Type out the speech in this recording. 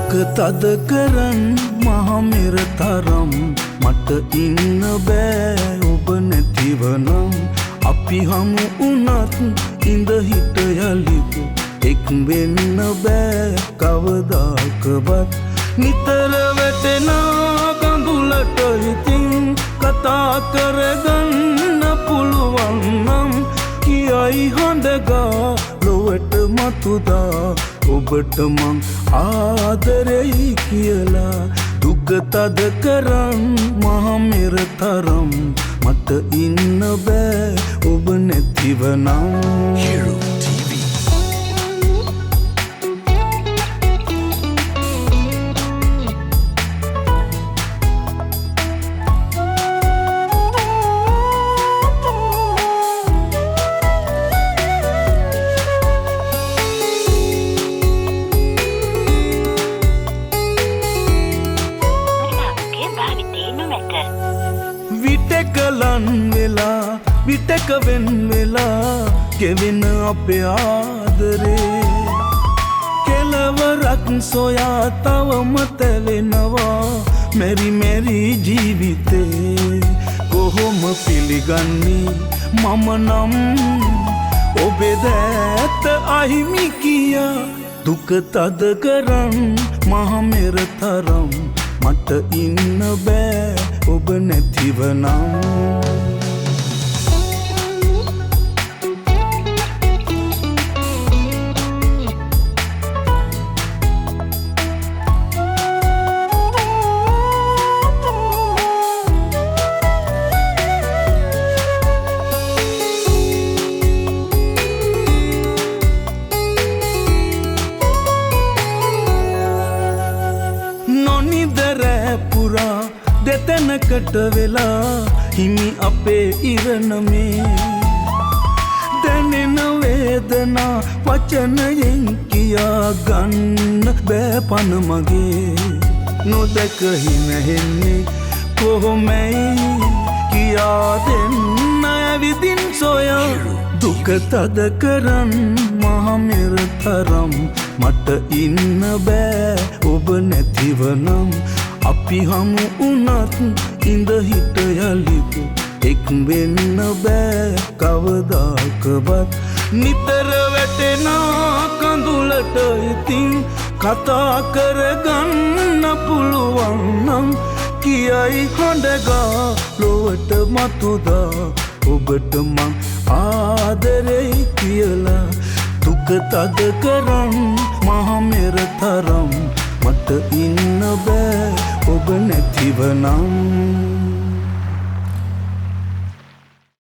දුක තද කරන් මහමෙර තරම් මට ඉන්න බෑ ඔබ නැතිවනම් අපි හමු උනත් ඉඳ හිට යලිත් එක් වෙන්න බෑ කවදාකවත් නිතර වැටෙනා කඳුලට ඉතින් කතා කරගන්න පුළුවන් නම් කියයි හඬගා ලොවට මතුදා ඔබට මං ආදරෙයි කියලා දුක තද කරන් මහමෙර තරම් මට ඉන්න බෑ ඔබ නැතිවනම් Hero TV. විටකලන් වෙලා විටක වෙන් වෙලා ගෙවෙන අපේ ආදරේ කෙලවරක් සොයා තවම තැවෙනවා මෙරි මෙරි ජීවිතේ කොහොම පිළිගන්නේ මම නම් ඔබේ දැත අහිමි කියා දුක තද කරන් මහමෙර තරම් මට ඉන්න බෑ ඔබ නැතිවනම් පුරා දෙතැනකට වෙලා හිමි අපේ ඉරණමේ දැනෙන වේදනා වචනයෙන් කියා ගන්න බෑ පන මගේ නොදැක හිනහෙන්නේ කොහොමයි කියා දෙන්න ඇවිදින් සොයා දුක තද කරන් මහමෙර තරම් මට ඉන්න බෑ ඔබ නැතිවනම් අපි හමු උනත් ඉඳ හිට යලිත් එක් වෙන්න බෑ කවදාකවත් නිතර වැටෙනා කඳුලට ඉතින් කතා කරගන්න පුළුවන් නම් කියයි හඬගා ලොවට මතුදා ඔබට මං ආදරෙයි කියලා දුක තද කරන් මහමෙර තරම් මට ඉන්න බෑ ඔබ නැතිවනම්